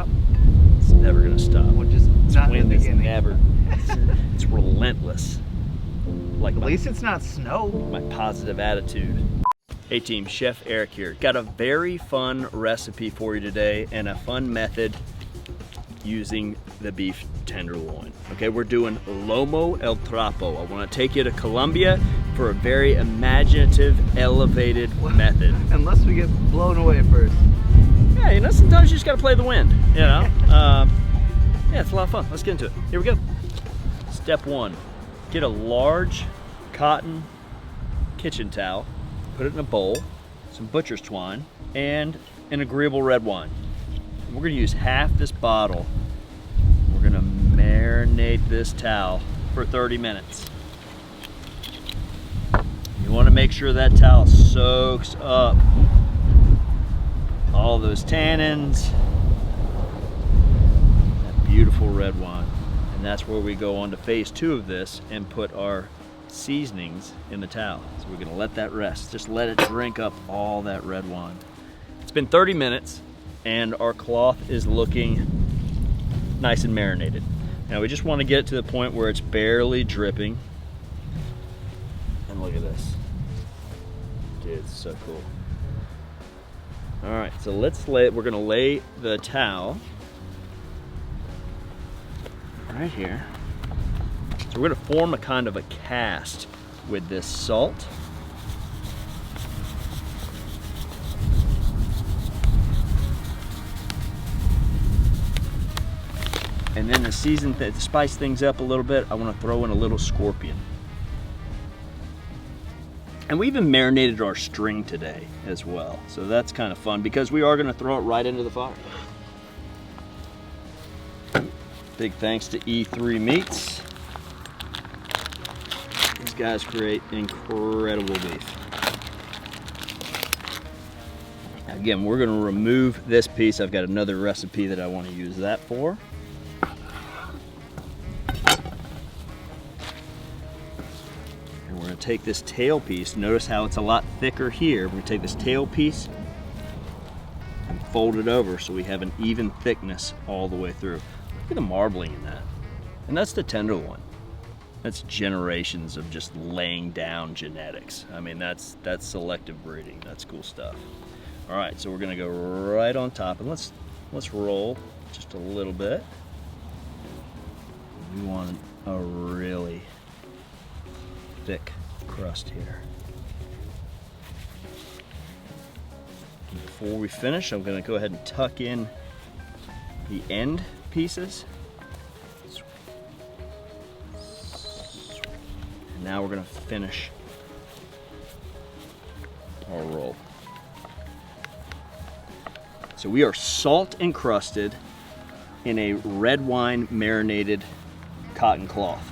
stop? It's never gonna stop. Well, just This not in wind the is beginning. never. It's relentless. Like At my, least it's not snow. my positive attitude. Hey team, Chef Eric here. Got a very fun recipe for you today and a fun method using the beef tenderloin. Okay, we're doing Lomo Al Trapo. I want to take you to Colombia for a very imaginative, elevated method. Unless we get blown away first. Yeah, you know, sometimes you just gotta play the wind, you know? Yeah, it's a lot of fun. Let's get into it. Here we go. Step one, get a large cotton kitchen towel, put it in a bowl, some butcher's twine, and an agreeable red wine. We're gonna use half this bottle. We're gonna marinate this towel for 30 minutes. You wanna make sure that towel soaks up all those tannins, that beautiful red wine. And that's where we go on to phase two of this and put our seasonings in the towel. So we're gonna let that rest. Just let it drink up all that red wine. It's been 30 minutes and our cloth is looking nice and marinated. Now we just wanna get it to the point where it's barely dripping. And look at this. Dude, it's so cool. All right, so we're gonna lay the towel right here. So we're gonna form a kind of a cast with this salt. And then to spice things up a little bit, I wanna throw in a little scorpion. And we even marinated our string today as well. So that's kind of fun because we are gonna throw it right into the fire. Big thanks to E3 Meats. These guys create incredible beef. Again, we're gonna remove this piece. I've got another recipe that I wanna use that for. Take this tail piece, notice how it's a lot thicker here. We're gonna take this tail piece and fold it over so we have an even thickness all the way through. Look at the marbling in that. And that's the tenderloin. That's generations of just laying down genetics. I mean, that's selective breeding. That's cool stuff. All right, so we're gonna go right on top and let's roll just a little bit. We want a really thick crust here. Before we finish, I'm going to go ahead and tuck in the end pieces. And now we're going to finish our roll. So we are salt encrusted in a red wine marinated cotton cloth.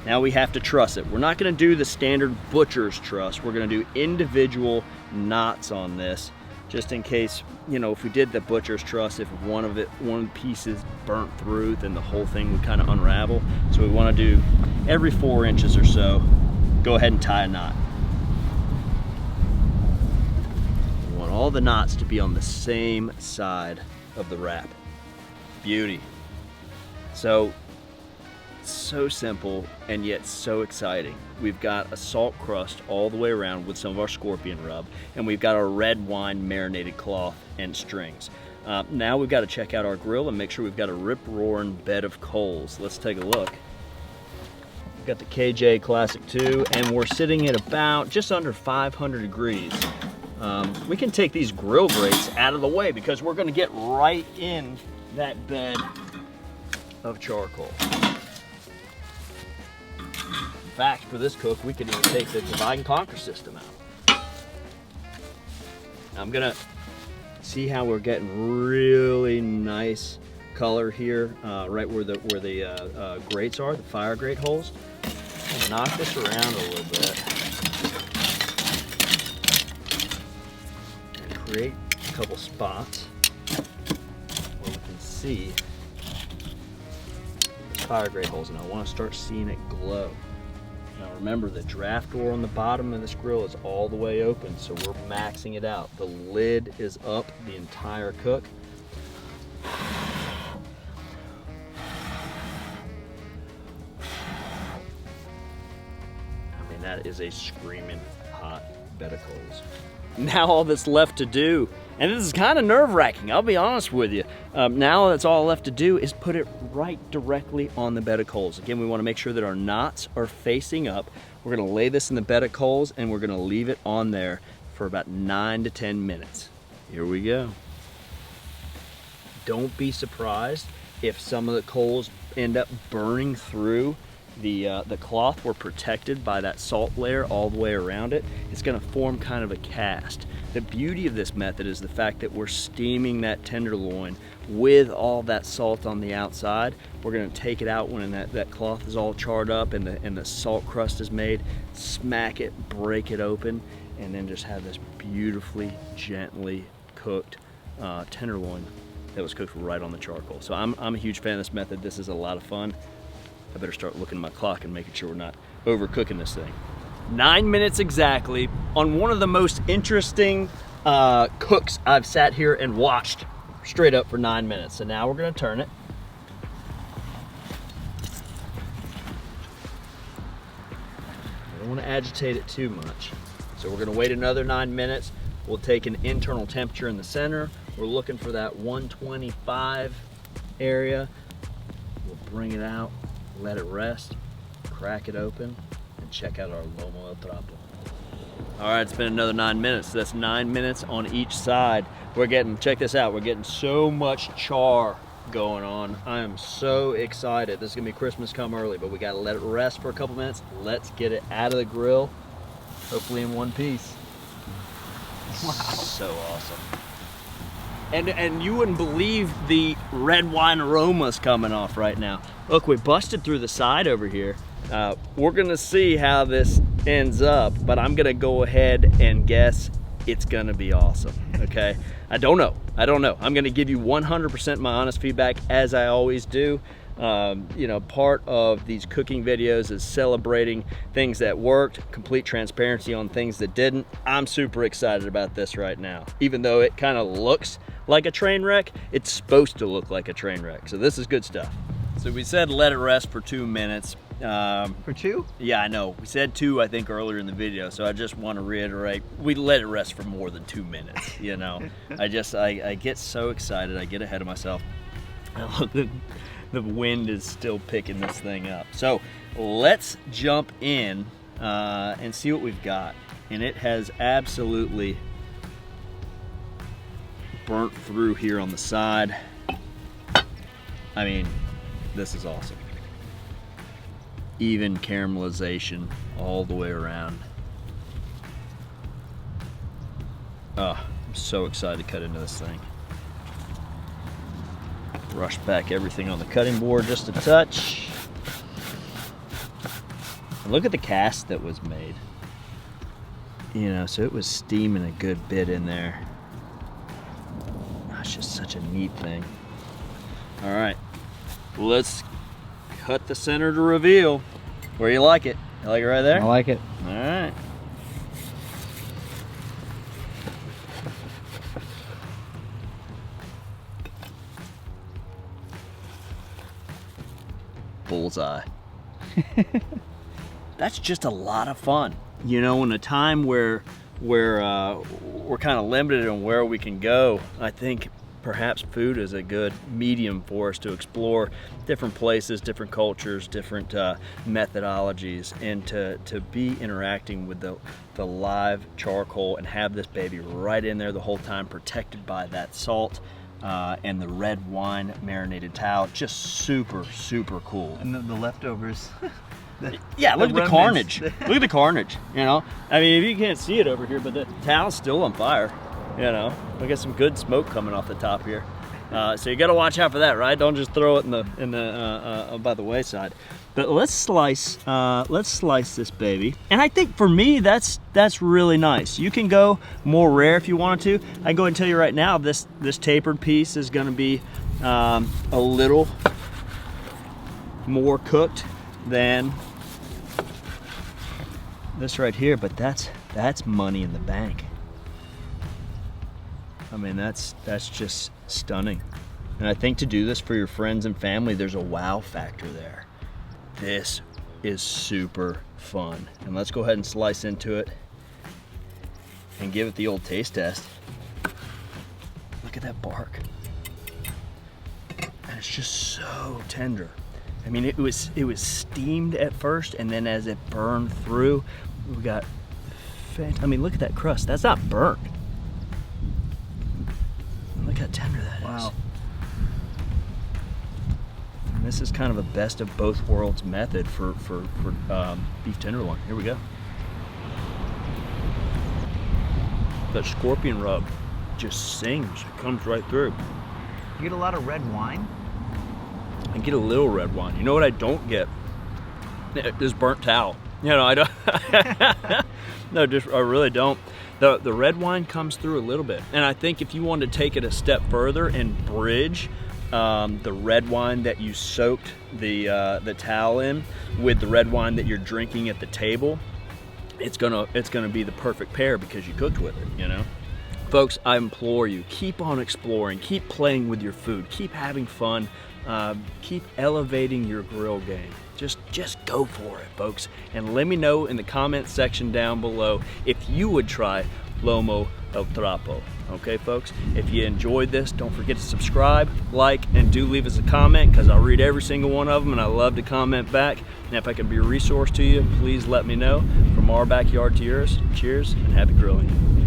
Now we have to truss it. We're not gonna do the standard butcher's truss. We're gonna do individual knots on this, just in case, you know, if we did the butcher's truss, if one piece is burnt through, then the whole thing would kind of unravel. So we wanna do every 4 inches or so, go ahead and tie a knot. We want all the knots to be on the same side of the wrap. Beauty. So simple and yet so exciting. We've got a salt crust all the way around with some of our scorpion rub, and we've got our red wine marinated cloth and strings. Now we've got to check out our grill and make sure we've got a rip-roaring bed of coals. Let's take a look. We've got the KJ Classic 2 and we're sitting at about just under 500 degrees. We can take these grill grates out of the way because we're going to get right in that bed of charcoal. In fact, for this cook, we could even take the divide and conquer system out. I'm gonna see how we're getting really nice color here, right where the grates are, the fire grate holes. Knock this around a little bit and create a couple spots where we can see the fire grate holes, and I want to start seeing it glow. Now remember, the draft door on the bottom of this grill is all the way open, so we're maxing it out. The lid is up the entire cook. that is a screaming hot bed of coals. Now all that's left to do, and this is kind of nerve-wracking, I'll be honest with you. Now that's all left to do is put it right directly on the bed of coals. Again, we want to make sure that our knots are facing up. We're going to lay this in the bed of coals and we're going to leave it on there for about 9 to 10 minutes. Here we go. Don't be surprised if some of the coals end up burning through the cloth. We're protected by that salt layer all the way around it. It's going to form kind of a cast. The beauty of this method is the fact that we're steaming that tenderloin with all that salt on the outside. We're going to take it out when that cloth is all charred up and the salt crust is made, smack it, break it open, and then just have this beautifully, gently cooked tenderloin that was cooked right on the charcoal. So I'm a huge fan of this method. This is a lot of fun. I better start looking at my clock and making sure we're not overcooking this thing. 9 minutes exactly on one of the most interesting cooks I've sat here and watched straight up for 9 minutes. So now we're gonna turn it. I don't wanna agitate it too much. So we're gonna wait another 9 minutes. We'll take an internal temperature in the center. We're looking for that 125 area. We'll bring it out, let it rest, crack it open, and check out our Lomo Al Trapo. All right, it's been another 9 minutes. So that's 9 minutes on each side. We're getting, check this out, we're getting so much char going on. I am so excited. This is gonna be Christmas come early, but we gotta let it rest for a couple minutes. Let's get it out of the grill, hopefully in one piece. Wow. So awesome. And you wouldn't believe the red wine aromas coming off right now. Look, we busted through the side over here. We're gonna see how this ends up, but I'm gonna go ahead and guess it's gonna be awesome, okay? I don't know. I'm gonna give you 100% my honest feedback, as I always do. You know, part of these cooking videos is celebrating things that worked, complete transparency on things that didn't. I'm super excited about this right now. Even though it kind of looks like a train wreck, it's supposed to look like a train wreck. So this is good stuff. So we said let it rest for 2 minutes. For 2? Yeah, I know. We said 2, I think, earlier in the video. So I just want to reiterate, we let it rest for more than 2 minutes, you know. I get so excited. I get ahead of myself. The wind is still picking this thing up. So let's jump in and see what we've got. And it has absolutely burnt through here on the side. I mean, this is awesome. Even caramelization all the way around. Oh, I'm so excited to cut into this thing. Brush back everything on the cutting board just a touch. And look at the cast that was made. You know, so it was steaming a good bit in there. It's just such a neat thing. All right, let's cut the center to reveal. Where you like it? You like it right there? I like it. All right. Bullseye. That's just a lot of fun. You know, in a time where we're kind of limited on where we can go, I think perhaps food is a good medium for us to explore different places, different cultures, different methodologies, and to be interacting with the live charcoal and have this baby right in there the whole time, protected by that salt and the red wine marinated towel. Just super, super cool. And the leftovers. Yeah, look at the carnage. Look at the carnage, you know? I mean, if you can't see it over here, but the towel's still on fire, you know? We got some good smoke coming off the top here. So you gotta watch out for that, right? Don't just throw it in the by the wayside. But let's slice this baby. And I think for me, that's really nice. You can go more rare if you wanted to. I can go ahead and tell you right now, this tapered piece is gonna be a little more cooked than this right here, but that's money in the bank. I mean, that's just stunning. And I think to do this for your friends and family, there's a wow factor there. This is super fun. And let's go ahead and slice into it and give it the old taste test. Look at that bark. And it's just so tender. I mean, it was steamed at first, and then as it burned through, we got, I mean, look at that crust. That's not burnt. Look how tender that is. Wow. And this is kind of a best of both worlds method for beef tenderloin. Here we go. That scorpion rub just sings. It comes right through. You get a lot of red wine? I get a little red wine. You know what I don't get? This burnt towel. You know, I don't. No, I really don't. The red wine comes through a little bit, and I think if you want to take it a step further and bridge the red wine that you soaked the towel in with the red wine that you're drinking at the table, it's gonna be the perfect pair because you cooked with it. You know. Folks, I implore you, keep on exploring, keep playing with your food, keep having fun, keep elevating your grill game. Just go for it, folks. And let me know in the comment section down below if you would try Lomo Al Trapo. Okay, folks? If you enjoyed this, don't forget to subscribe, like, and do leave us a comment because I'll read every single one of them and I love to comment back. And if I can be a resource to you, please let me know. From our backyard to yours, cheers and happy grilling.